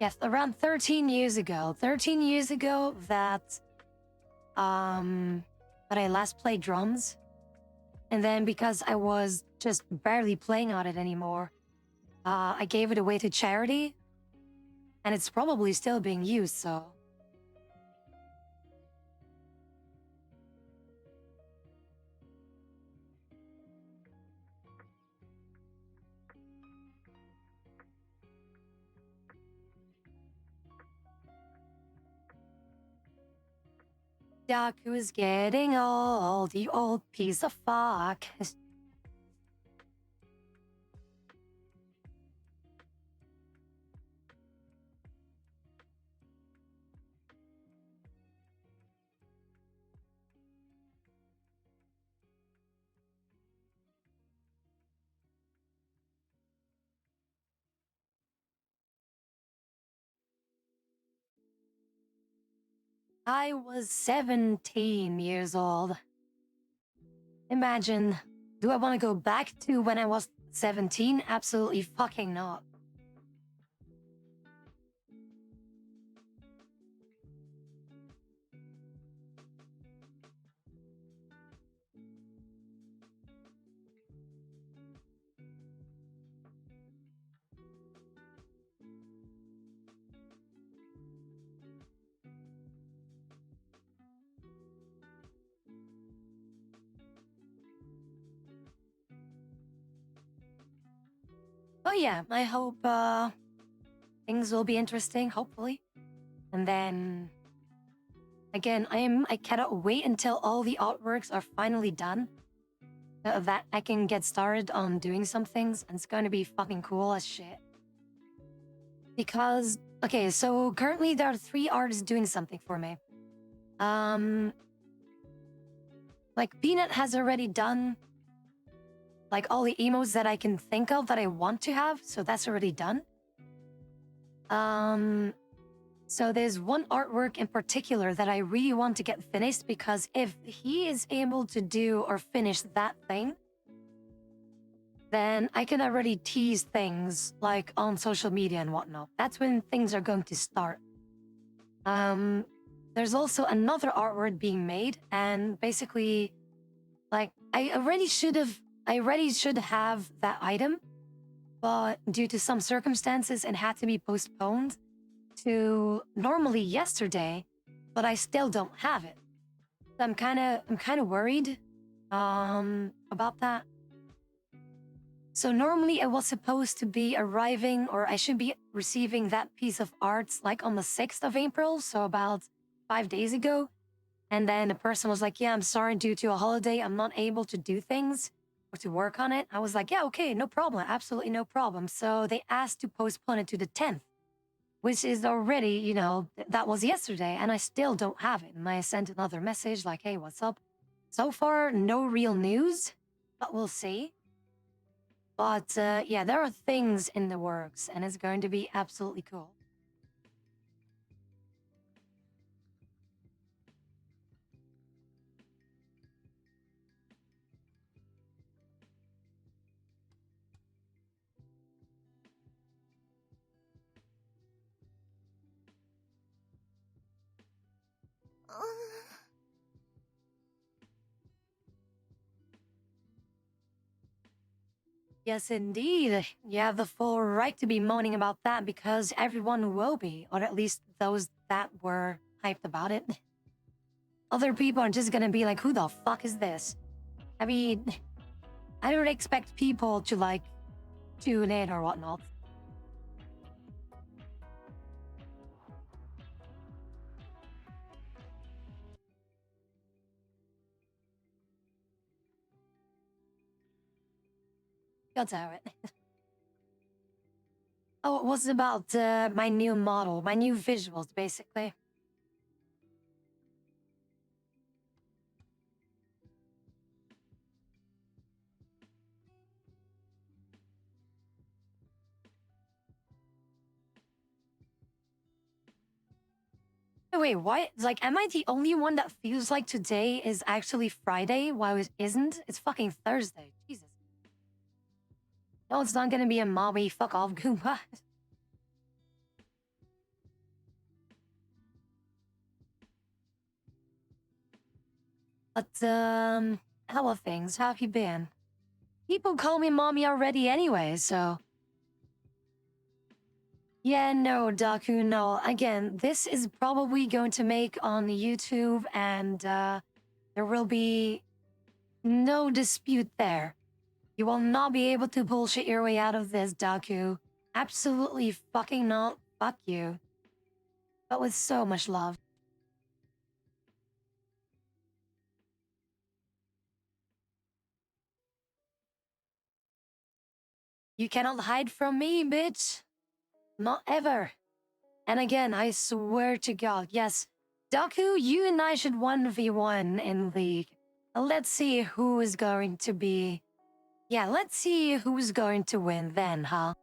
Yes, around 13 years ago. 13 years ago that I last played drums. And then because I was just barely playing on it anymore, I gave it away to charity. And it's probably still being used, so. Yaku is getting old, you old piece of fuck. I was 17 years old. Imagine, do I want to go back to when I was 17? Absolutely fucking not. But yeah, I hope things will be interesting, hopefully. And then again, I cannot wait until all the artworks are finally done, so that I can get started on doing some things, and it's going to be fucking cool as shit. Because okay, so currently there are 3 artists doing something for me. Like Peanut has already done like all the emotes that I can think of that I want to have, so that's already done. So there's one artwork in particular that I really want to get finished because if he is able to do or finish that thing, then I can already tease things like on social media and whatnot. That's when things are going to start. There's also another artwork being made, and basically, like I already should have that item, but due to some circumstances, it had to be postponed to normally yesterday, but I still don't have it. So I'm kind of worried about that. So normally it was supposed to be arriving, or I should be receiving that piece of art like on the 6th of April, so about 5 days ago. And then the person was like, yeah, I'm sorry, due to a holiday, I'm not able to do things or to work on it. I was like, yeah, okay, no problem, absolutely no problem. So they asked to postpone it to the 10th, which is already, that was yesterday, and I still don't have it. And I sent another message like, hey, what's up? So far, no real news, but we'll see. But yeah, there are things in the works, and it's going to be absolutely cool. Yes, indeed. You have the full right to be moaning about that because everyone will be, or at least those that were hyped about it. Other people are just gonna be like, who the fuck is this? I mean, I don't expect people to like tune in or whatnot. God damn it. Oh, it was about my new model, my new visuals, basically. Wait, what? Like, am I the only one that feels like today is actually Friday while it isn't? It's fucking Thursday. Jesus. No, it's not gonna be a mommy. Fuck off, Goomba. But, how are things? How have you been? People call me mommy already anyway, so. Yeah, no, Daku, no. Again, this is probably going to make on YouTube, and there will be no dispute there. You will not be able to bullshit your way out of this, Daku. Absolutely fucking not. Fuck you. But with so much love. You cannot hide from me, bitch. Not ever. And again, I swear to God, yes, Daku, you and I should 1v1 in League. Let's see who is going to be. Yeah, let's see who's going to win then, huh?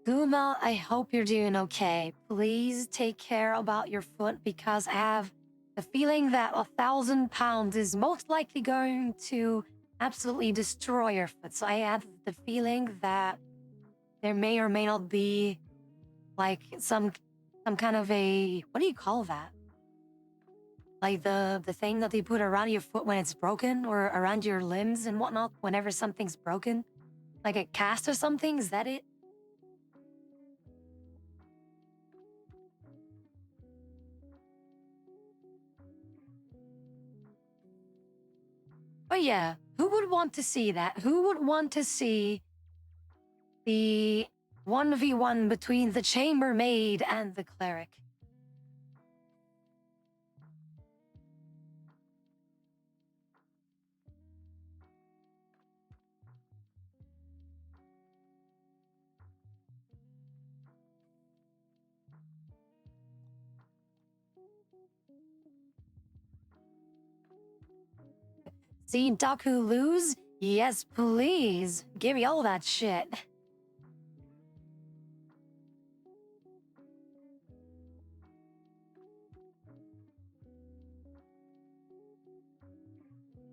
Guma, I hope you're doing okay. Please take care about your foot because I have the feeling that 1,000 pounds is most likely going to absolutely destroy your foot. So I have the feeling that there may or may not be like some kind of a, what do you call that? Like the thing that they put around your foot when it's broken, or around your limbs and whatnot whenever something's broken? Like a cast or something? Is that it? But yeah, who would want to see that? Who would want to see the 1v1 between the chambermaid and the cleric? See Daku lose? Yes, please. Give me all that shit.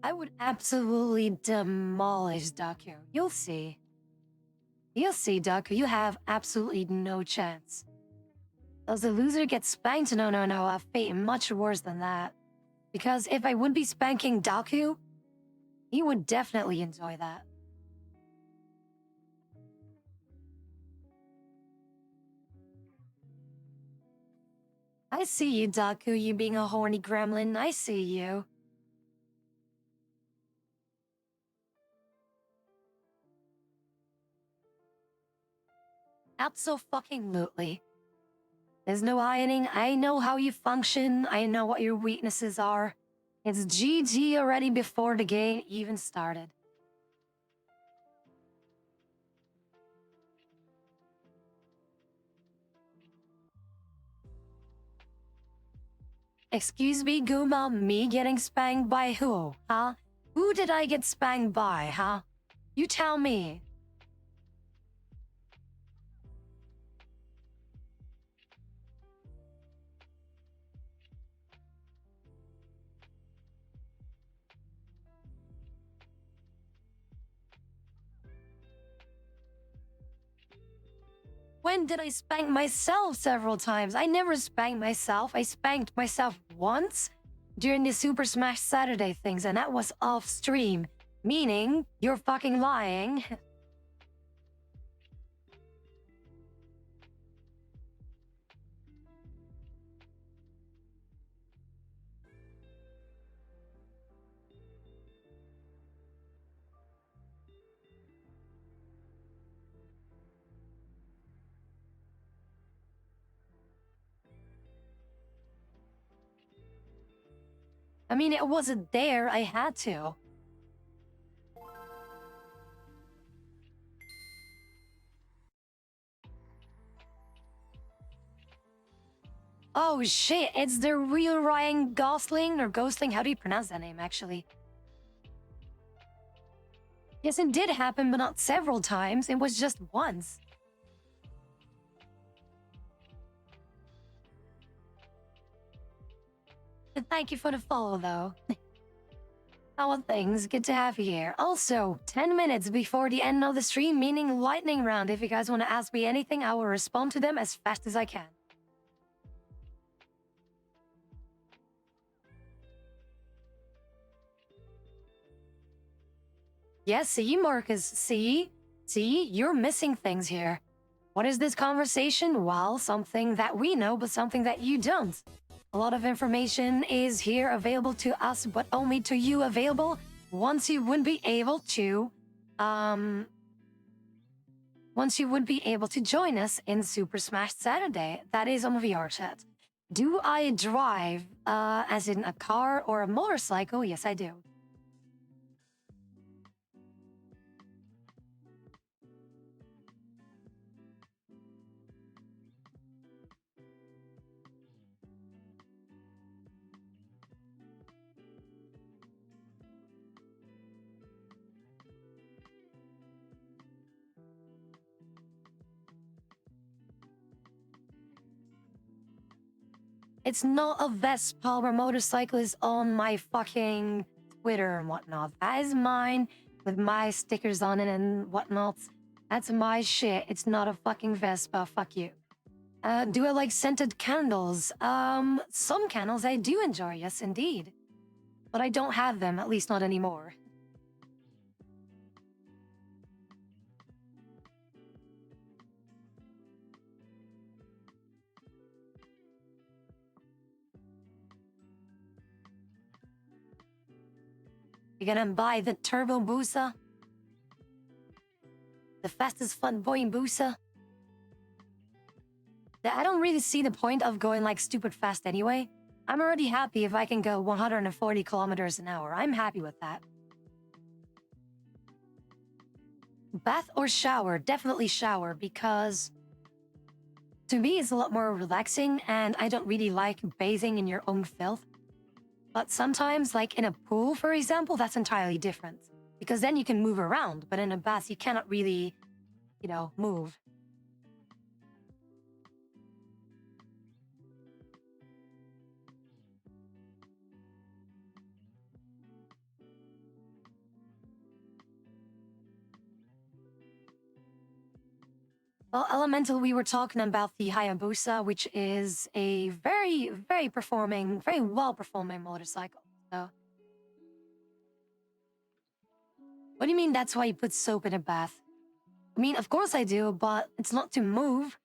I would absolutely demolish Daku. You'll see. You'll see, Daku. You have absolutely no chance. Does the loser get spanked? No, a fate much worse than that. Because if I would be spanking Daku, he would definitely enjoy that. I see you, Daku, you being a horny gremlin. I see you. Abso-fucking-lutely. There's no ironing. I know how you function. I know what your weaknesses are. It's GG already before the game even started. Excuse me, Guma, me getting spanked by who, huh? Who did I get spanked by, huh? You tell me. When did I spank myself several times? I never spanked myself. I spanked myself once during the Super Smash Saturday things, and that was off stream. Meaning, you're fucking lying. I mean, it wasn't there. I had to. Oh shit, it's the real Ryan Gosling or Gosling. How do you pronounce that name, actually? Yes, it did happen, but not several times. It was just once. Thank you for the follow, though. How are things? Good to have you here. Also, 10 minutes before the end of the stream, meaning lightning round. If you guys want to ask me anything, I will respond to them as fast as I can. Yes, see, Marcus, see, you're missing things here. What is this conversation? Well, something that we know, but something that you don't. A lot of information is here available to us, but only to you available once you would be able to, join us in Super Smash Saturday. That is on VR chat. Do I drive, as in a car or a motorcycle? Yes, I do. It's not a Vespa or motorcycle is on my fucking Twitter and whatnot. That is mine with my stickers on it and whatnot. That's my shit. It's not a fucking Vespa. Fuck you. Do I like scented candles? Some candles I do enjoy, yes indeed. But I don't have them, at least not anymore. You gonna buy the Turbo Boosa? The fastest fun boy in Boosa? I don't really see the point of going like stupid fast anyway. I'm already happy if I can go 140 kilometers an hour. I'm happy with that. Bath or shower? Definitely shower, because to me it's a lot more relaxing and I don't really like bathing in your own filth. But sometimes, like in a pool, for example, that's entirely different. Because then you can move around, but in a bath, you cannot really, move. Well, Elemental, we were talking about the Hayabusa, which is a very, very performing, very well performing motorcycle. So, what do you mean that's why you put soap in a bath? I mean, of course I do, but it's not to move.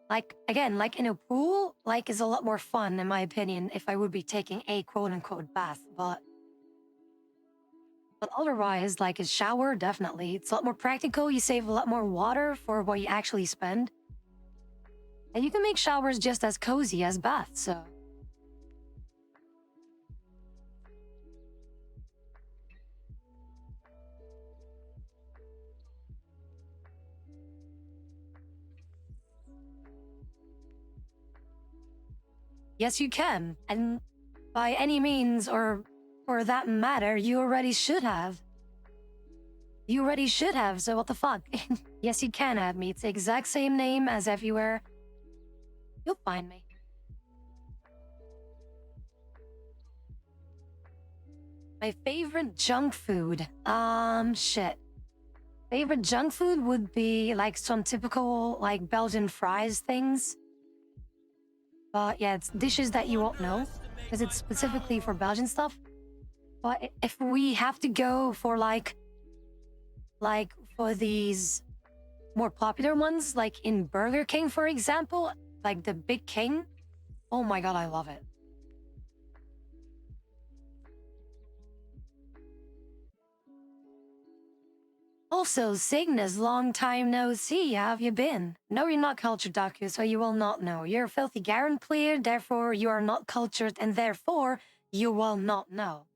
Like, again, like in a pool, like is a lot more fun, in my opinion, if I would be taking a quote unquote bath. But otherwise, like a shower, definitely. It's a lot more practical. You save a lot more water for what you actually spend. And you can make showers just as cozy as baths, so. Yes, you can. And by any means, or for that matter, you already should have. You already should have, so what the fuck? Yes, you can add me. It's the exact same name as everywhere. You'll find me. My favorite junk food. Shit. Favorite junk food would be like some typical like Belgian fries things. But yeah, it's dishes that you won't know because it's specifically for Belgian stuff. But if we have to go for like for these more popular ones, like in Burger King, for example, like the Big King. Oh my god, I love it. Also, Cygnus, long time no see. How have you been? No, you're not cultured, Daku, so you will not know. You're a filthy Garen player, therefore you are not cultured, and therefore you will not know.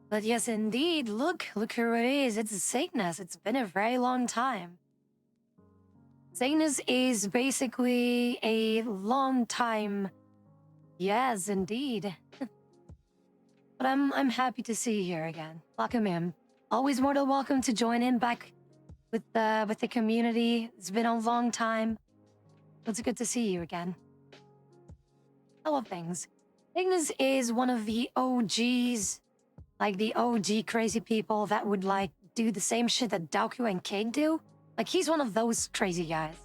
But yes, indeed, look who it is. It's Cygnus. It's been a very long time. Cygnus is basically a long time. Yes, indeed. But I'm happy to see you here again. Welcome in. Always more than welcome to join in back with the community. It's been a long time. It's good to see you again. I love things. Cygnus is one of the OGs, like the OG crazy people that would like do the same shit that Daku and Cake do. Like he's one of those crazy guys.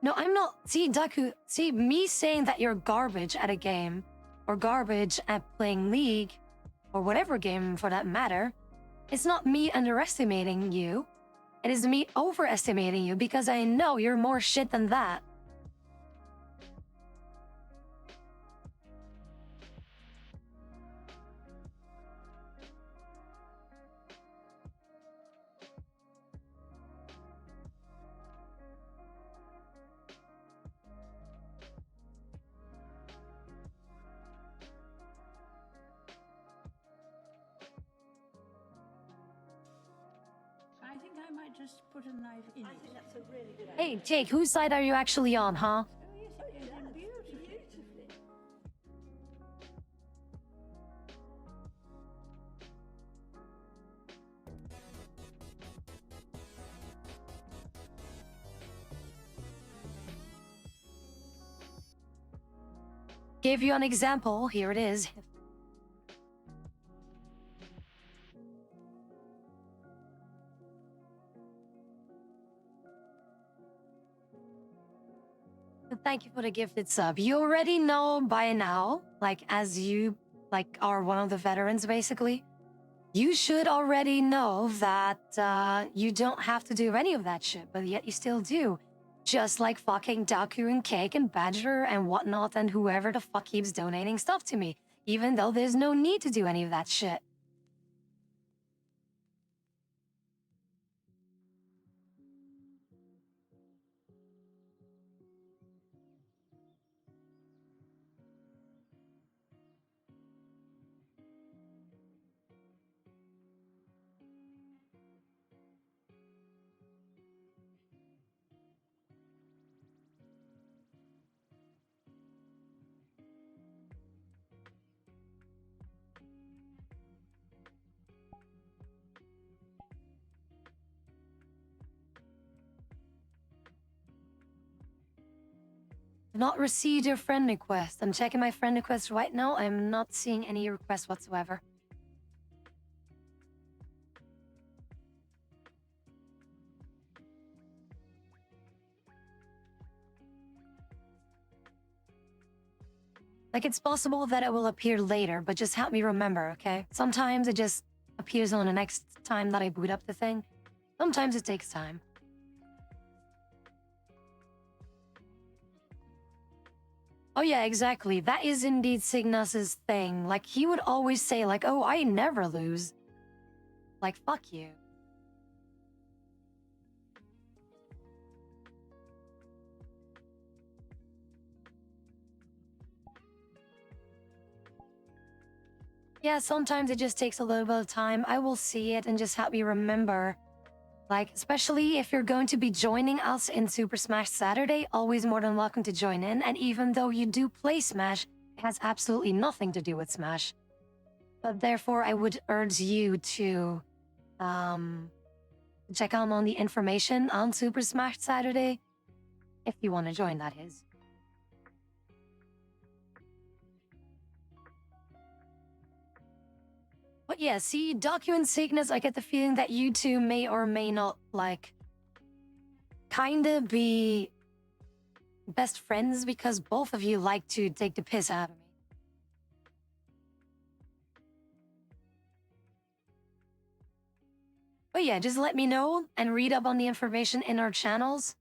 No, I'm not. See, Daku, see, me saying that you're garbage at a game, or garbage at playing League, or whatever game for that matter, it's not me underestimating you. It is me overestimating you because I know you're more shit than that. I think I might just put a knife in it. I think that's a really good idea. Hey, Jake, whose side are you actually on, huh? Oh, yes, you did beautifully. Give you an example. Here it is. Thank you for the gifted sub. You already know by now, like as you like are one of the veterans basically, you should already know that you don't have to do any of that shit, but yet you still do. Just like fucking Daku and Cake and Badger and whatnot and whoever the fuck keeps donating stuff to me, even though there's no need to do any of that shit. Not received your friend request. I'm checking my friend request right now. I'm not seeing any requests whatsoever. Like, it's possible that it will appear later, but just help me remember, okay? Sometimes it just appears on the next time that I boot up the thing. Sometimes it takes time. Oh yeah, exactly. That is indeed Cygnus's thing. Like, he would always say, like, oh, I never lose. Like, fuck you. Yeah, sometimes it just takes a little bit of time. I will see it and just help me remember. Like, especially if you're going to be joining us in Super Smash Saturday, always more than welcome to join in. And even though you do play Smash, it has absolutely nothing to do with Smash. But therefore, I would urge you to check out on the information on Super Smash Saturday, if you want to join, that is. But yeah, see, Docu and Cygnus, I get the feeling that you two may or may not, like, kinda be best friends because both of you like to take the piss out of me. But yeah, just let me know and read up on the information in our channels.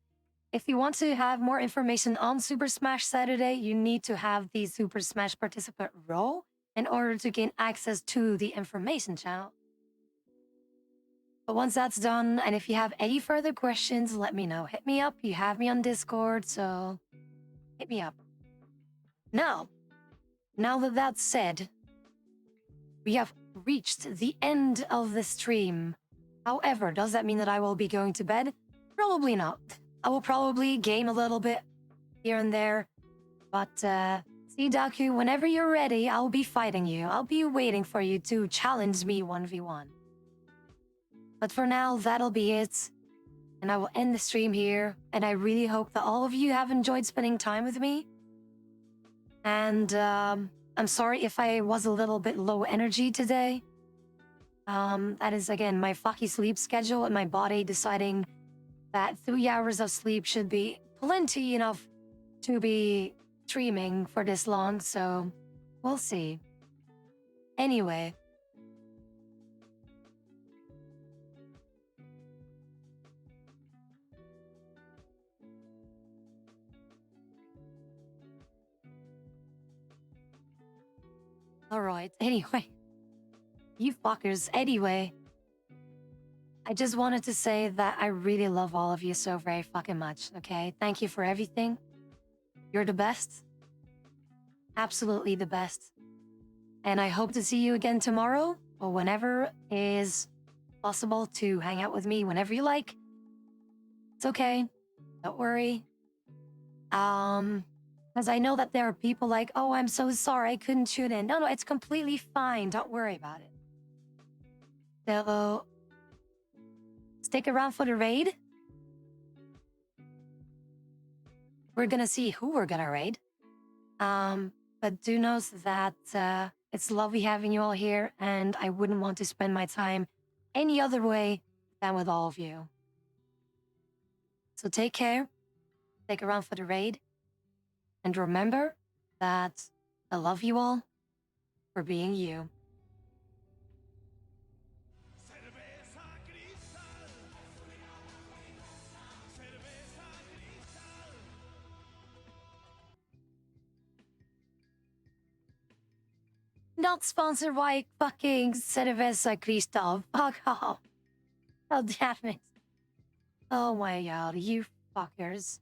If you want to have more information on Super Smash Saturday, you need to have the Super Smash participant role in order to gain access to the information channel. But once that's done, and if you have any further questions, let me know. Hit me up. You have me on Discord, so hit me up. Now that that's said, we have reached the end of the stream. However, does that mean that I will be going to bed? Probably not. I will probably game a little bit here and there. But, see, Daku, whenever you're ready, I'll be fighting you. I'll be waiting for you to challenge me 1v1. But for now, that'll be it. And I will end the stream here. And I really hope that all of you have enjoyed spending time with me. And, I'm sorry if I was a little bit low energy today. That is, again, my fucky sleep schedule and my body deciding that 3 hours of sleep should be plenty enough to be streaming for this long, so we'll see. Anyway. Alright, anyway. You fuckers, anyway. I just wanted to say that I really love all of you so very fucking much, okay? Thank you for everything. You're the best. Absolutely the best. And I hope to see you again tomorrow, or whenever is possible to hang out with me whenever you like. It's okay. Don't worry. Because I know that there are people like, oh, I'm so sorry I couldn't tune in. No, it's completely fine. Don't worry about it. So, stick around for the raid. We're gonna see who we're gonna raid. But do know that it's lovely having you all here, and I wouldn't want to spend my time any other way than with all of you. So take care, stick around for the raid, and remember that I love you all for being you. Not sponsored by fucking Cerveza Cristal. Fuck off. Oh, damn it. Oh my god, you fuckers.